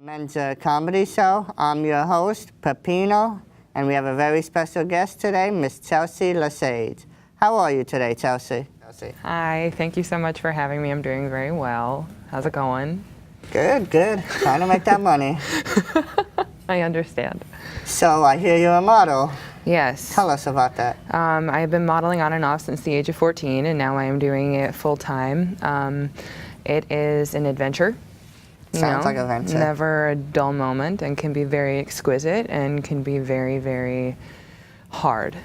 Clemenza Comedy Show. I'm your host, Pepino, and we have a very special guest today, Miss Chelsea Lesage. How are you today, Chelsea? Hi, thank you so much for having me. I'm doing very well. How's it going? Good, good. Trying to make that money. I understand. So I hear you're a model. Yes. Tell us about that. I've been modeling on and off since the age of 14, and now I am doing it full time. It is an adventure. Sounds like an adventure. Never a dull moment, and can be very exquisite and can be very, very hard.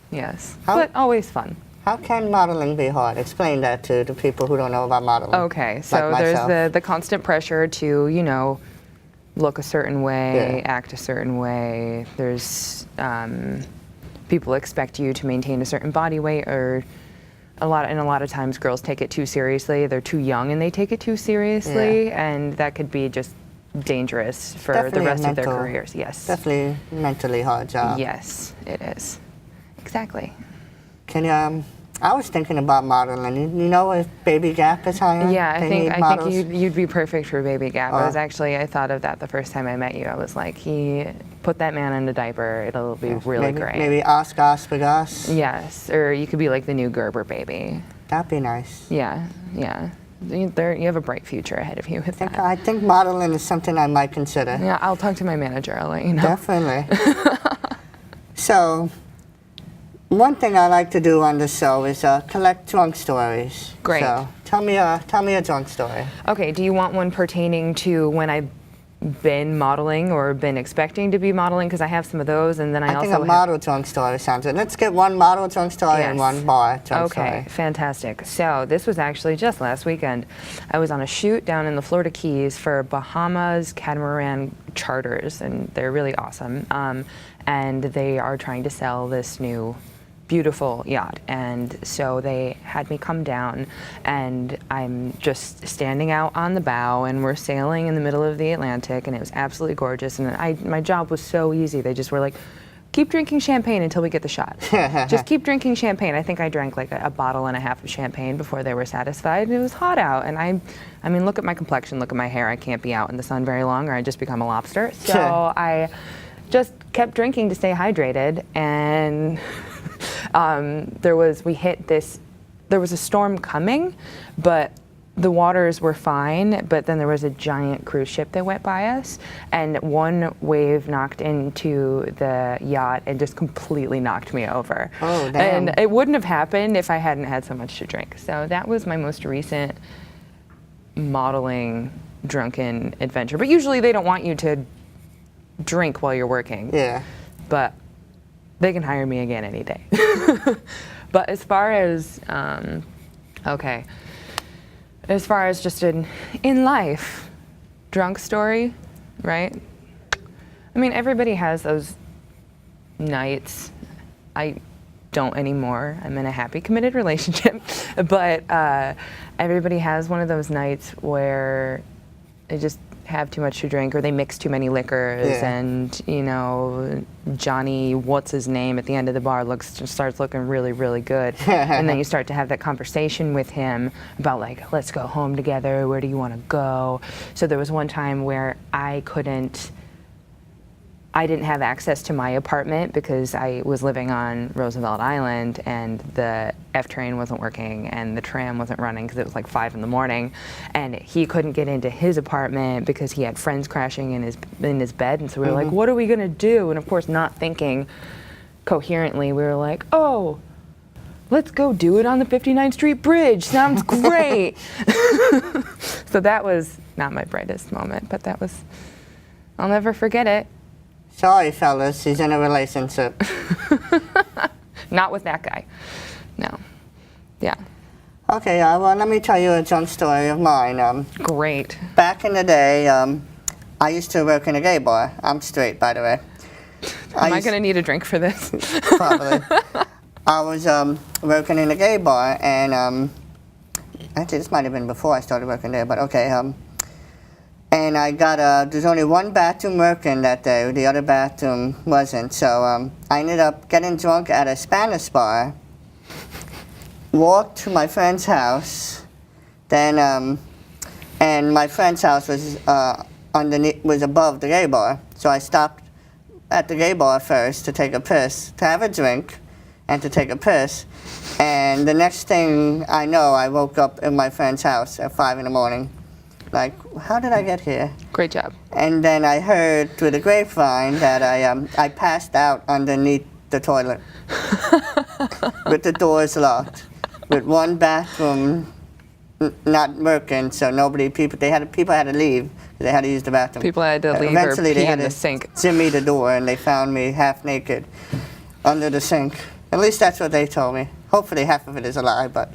Yes. But always fun. How can modeling be hard? Explain that to the people who don't know about modeling. Okay, so like there's the constant pressure to, you know, look a certain way, act a certain way. There's people expect you to maintain a certain body weight, or a lot of times girls take it too seriously. They're too young and they take it too seriously, and that could be just dangerous for Definitely the rest of their careers. Yes. Definitely mentally hard job. Yes, it is. Exactly. Can you? I was thinking about modeling. You know if Baby Gap is hiring? Yeah, I think you'd be perfect for Baby Gap. I thought of that the first time I met you. I was like, put that man in a diaper. It'll be really great. Maybe Oscar Spagas. Yes, or you could be like the new Gerber baby. That'd be nice. Yeah, yeah. You have a bright future ahead of you with that. I think modeling is something I might consider. Yeah, I'll talk to my manager. I'll let you know. Definitely. So, one thing I like to do on the show is collect drunk stories. Great. So, tell me a drunk story. Okay, do you want one pertaining to when I've been modeling or been expecting to be modeling? Because I have some of those, and then I also think a model drunk story sounds good. Let's get one model drunk story and one bar drunk story. Okay, fantastic. So this was actually just last weekend. I was on a shoot down in the Florida Keys for Bahamas catamaran charters, and they're really awesome. And they are trying to sell this new beautiful yacht, and so they had me come down, and I'm just standing out on the bow, and we're sailing in the middle of the Atlantic, and it was absolutely gorgeous, and my job was so easy. They just were like, keep drinking champagne until we get the shot. Just keep drinking champagne. I think I drank like a bottle and a half of champagne before they were satisfied, and it was hot out, and I mean, look at my complexion, look at my hair. I can't be out in the sun very long, or I just become a lobster. So I just kept drinking to stay hydrated, and there was a storm coming, but the waters were fine, but then there was a giant cruise ship that went by us, and one wave knocked into the yacht and just completely knocked me over. Oh, damn. And it wouldn't have happened if I hadn't had so much to drink. So that was my most recent modeling drunken adventure. But usually they don't want you to drink while you're working. Yeah. But they can hire me again any day. But as far as, as far as just in life, drunk story, right? I mean, everybody has those nights. I don't anymore. I'm in a happy, committed relationship. But everybody has one of those nights where they just have too much to drink, or they mix too many liquors, and you know, Johnny, what's his name, at the end of the bar starts looking really, really good, and then you start to have that conversation with him about like, let's go home together. Where do you want to go? So there was one time where I didn't have access to my apartment because I was living on Roosevelt Island, and the F train wasn't working and the tram wasn't running because it was like 5 in the morning, and he couldn't get into his apartment because he had friends crashing in his bed. And so we were like, what are we gonna do? And of course, not thinking coherently, we were like, oh, let's go do it on the 59th Street Bridge. Sounds great. So that was not my brightest moment, but I'll never forget it. Sorry, fellas, he's in a relationship. Not with that guy. No. Yeah. Okay, well, let me tell you a drunk story of mine. Great. Back in the day, I used to work in a gay bar. I'm straight, by the way. Am I going to need a drink for this? Probably. I was working in a gay bar, and actually, this might have been before I started working there, but okay. And I got there's only one bathroom working that day. The other bathroom wasn't. So I ended up getting drunk at a Spanish bar, walked to my friend's house, then, and my friend's house was underneath, was above the gay bar. So I stopped at the gay bar first to take a piss, to have a drink, and to take a piss. And the next thing I know, I woke up in my friend's house at 5 in the morning. Like, how did I get here? Great job. And then I heard through the grapevine that I passed out underneath the toilet with the doors locked, with one bathroom not working, so people had to leave. They had to use the bathroom. People had to leave Eventually, or pee they had in to the sink. jimmy the door, and they found me half naked under the sink. At least that's what they told me. Hopefully half of it is a lie, but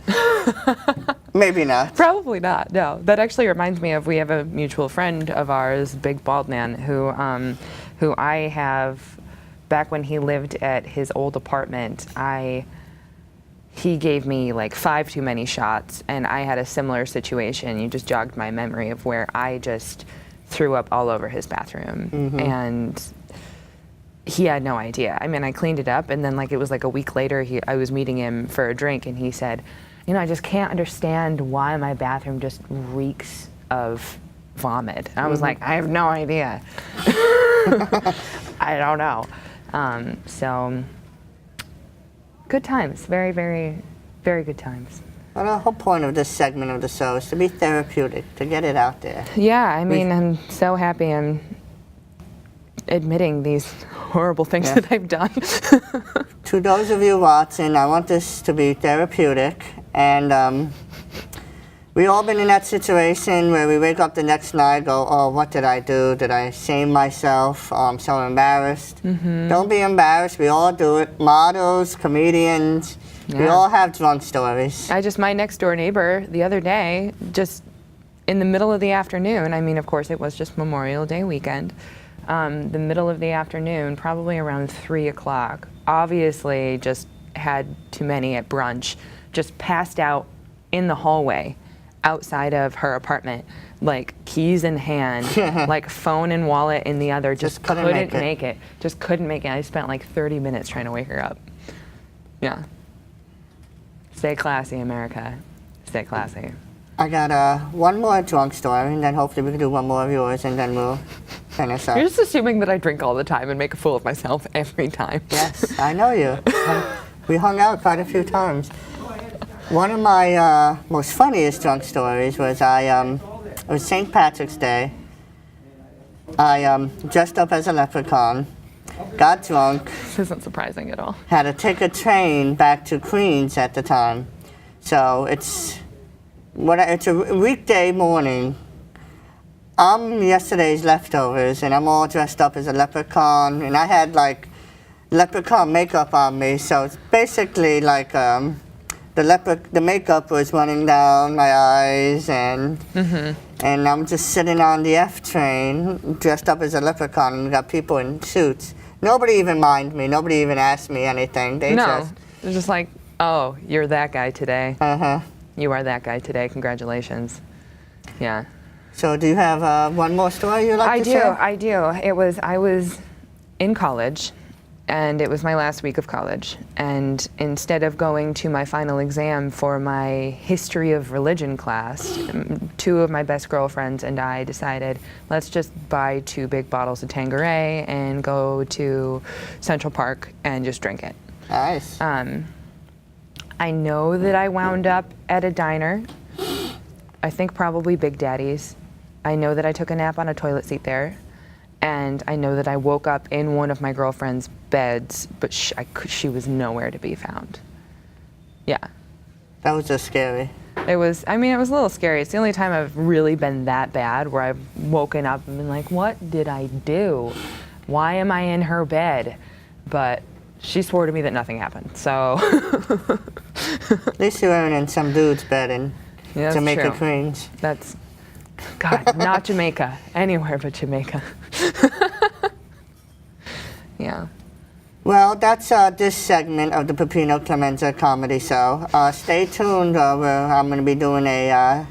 maybe not. Probably not, no. That actually reminds me of, we have a mutual friend of ours, Big Bald Man, who I have, back when he lived at his old apartment, he gave me like 5 too many shots, and I had a similar situation. You just jogged my memory of where I just threw up all over his bathroom, and he had no idea. I mean, I cleaned it up, and then like it was like a week later, I was meeting him for a drink, and he said, you know, I just can't understand why my bathroom just reeks of vomit. And I was like, I have no idea. I don't know. So, good times. Very, very, very good times. Well, the whole point of this segment of the show is to be therapeutic, to get it out there. Yeah, I mean, I'm so happy I'm admitting these horrible things that I've done. To those of you watching, I want this to be therapeutic, and we all been in that situation where we wake up the next night, go, oh, what did I do? Did I shame myself? Oh, I'm so embarrassed. Don't be embarrassed. We all do it. Models, comedians, we all have drunk stories. My next door neighbor the other day, just in the middle of the afternoon, I mean, of course, it was just Memorial Day weekend, the middle of the afternoon, probably around 3 o'clock, obviously just had too many at brunch, just passed out in the hallway outside of her apartment, like keys in hand, like phone and wallet in the other, just couldn't make it. Just couldn't make it. I spent like 30 minutes trying to wake her up. Yeah. Stay classy, America. Stay classy. I got one more drunk story, and then hopefully we can do one more of yours, and then we'll finish up. You're just assuming that I drink all the time and make a fool of myself every time. Yes, I know you. We hung out quite a few times. One of my most funniest drunk stories was it was St. Patrick's Day. I dressed up as a leprechaun, got drunk. This isn't surprising at all. Had to take a train back to Queens at the time. So it's a weekday morning. I'm yesterday's leftovers, and I'm all dressed up as a leprechaun, and I had like leprechaun makeup on me, so it's basically like the makeup was running down my eyes, and I'm just sitting on the F train, dressed up as a leprechaun, and got people in suits. Nobody even minded me. Nobody even asked me anything. They're just like, oh, you're that guy today. You are that guy today. Congratulations. Yeah. So do you have one more story you'd like to share? I do. I was in college, and it was my last week of college. And instead of going to my final exam for my history of religion class, 2 of my best girlfriends and I decided, let's just buy 2 big bottles of Tanqueray and go to Central Park and just drink it. Nice. I know that I wound up at a diner, I think probably Big Daddy's. I know that I took a nap on a toilet seat there, and I know that I woke up in one of my girlfriend's beds, but she was nowhere to be found. Yeah. That was just scary. It was a little scary. It's the only time I've really been that bad where I've woken up and been like, what did I do? Why am I in her bed? But she swore to me that nothing happened, so. At least you weren't in some dude's bed in Jamaica, true. Queens. That's, God, not Jamaica. Anywhere but Jamaica. Yeah. Well, that's this segment of the Pepino Clemenza Comedy Show. Stay tuned. I'm going to be doing a